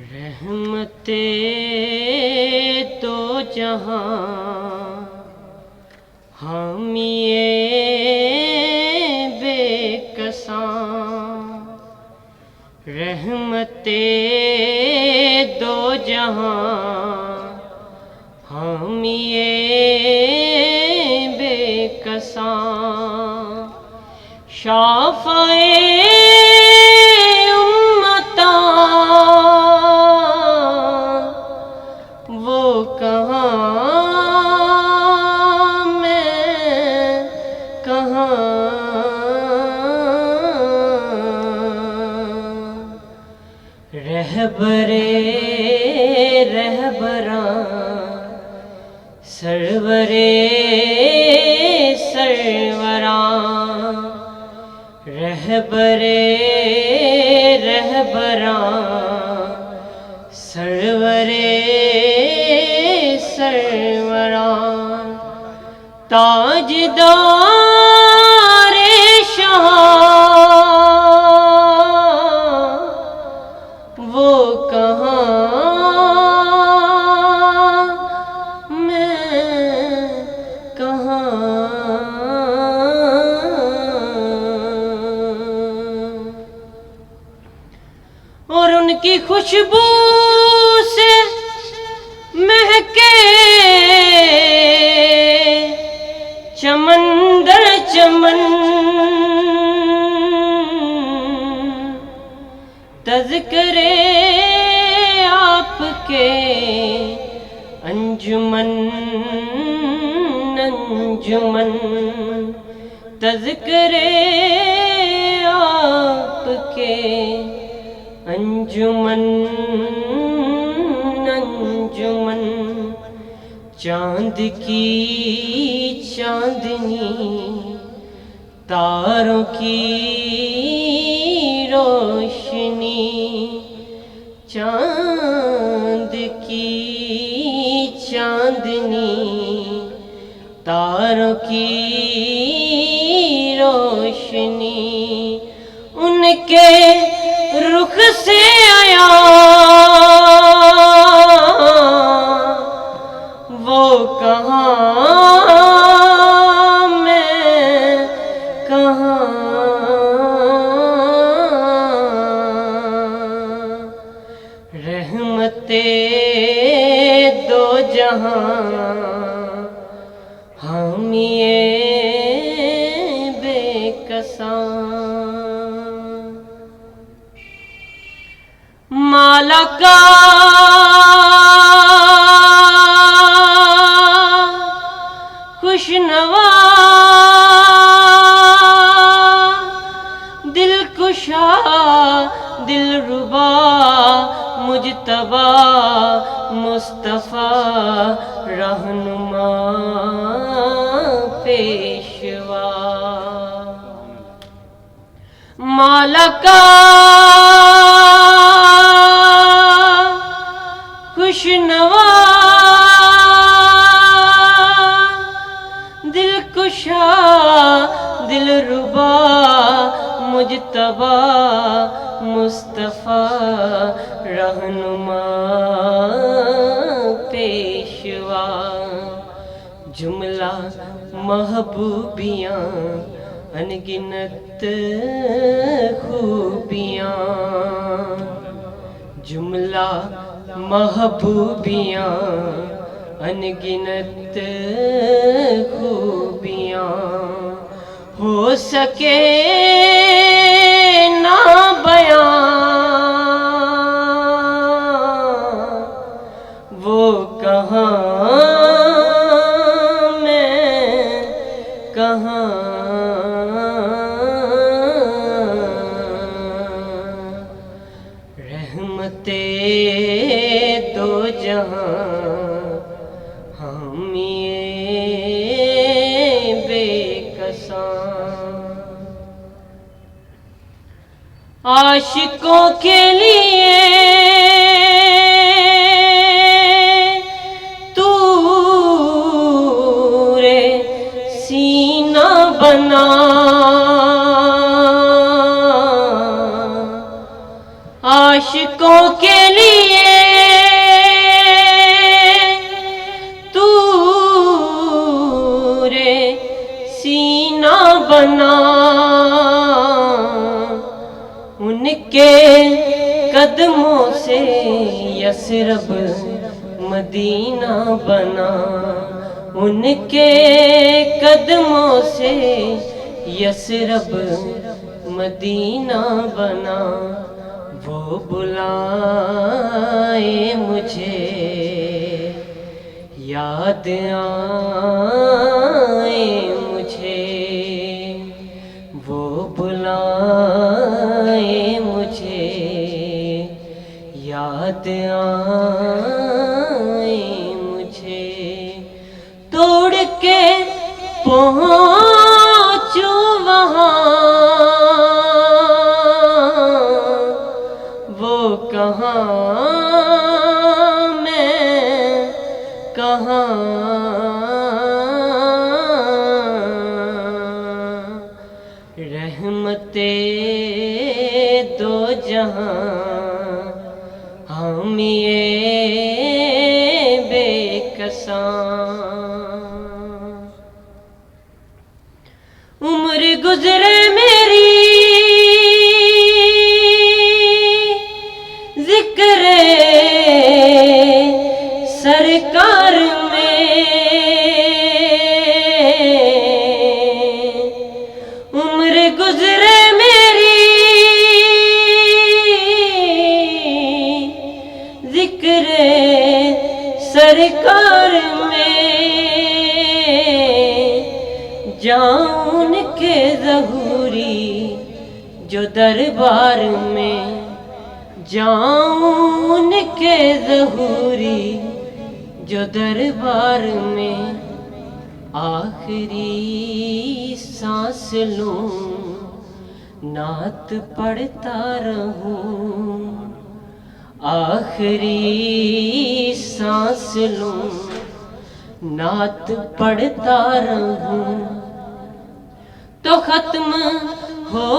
रहमते तो जहां हामिए बेकसां, रहमते दो जहां हामिए बेकसां, शाफ़ए वो कहाँ मैं कहाँ, रहबरे रहबरां सरवरे सरवरां, रहबरे रहबरां सरवरे सरवरां, ताजदारे शाह वो कहाँ मैं कहाँ, और उनकी खुशबू से महके चमन दर चमन, तज़किरे आपके अंजुमन अंजुमन, तज़किरे आपके अंजुमन अंजुमन, चांद की चांदनी तारों की रोशनी, चांद की चांदनी तारों की रोशनी, उनके रुख से आया वो कहाँ मैं कहाँ, रहमते दो जहां हामिए बेकसां, माला का खुशनवा दिलकुशा दिलरुबा मुजतबा मुस्तफा रहनुमा पेशवा, माला का खुशनवा दिलकुशा दिलरुबा मुजतबा मुस्तफा रहनुमा पेशवा, जुमला महबूबियाँ अनगिनत खूबियाँ, जुमला महबूबियाँ अनगिनत खूबियाँ, हो सके ना बयां वो कहाँ मैं कहाँ, रहमते दो जहां हामिए बेकसां, आशिकों के लिए तूरे सीना बना, आशिकों के लिए बना, उनके कदमों से यसरब मदीना बना, उनके कदमों से यसरब मदीना बना। वो बुलाए मुझे याद आए मुझे, वो बुलाए मुझे याद आए मुझे। तोड़ के पहुँचूं वहाँ, वो कहाँ मैं कहाँ, रहमते दो जहां हम ये बेकसां। उम्र गुजरे मेरी जिक्रे सरकार में, उम्र गुजरे मेरी जिक्रे सरकार में। जाऊं उनके ज़हूरी जो दरबार में, जाऊं उनके ज़हूरी जो दरबार में। आखिरी सांस लूं नात पढ़ता रहूं, आखिरी सांस लूं नात पढ़ता रहूं। तो खत्म हो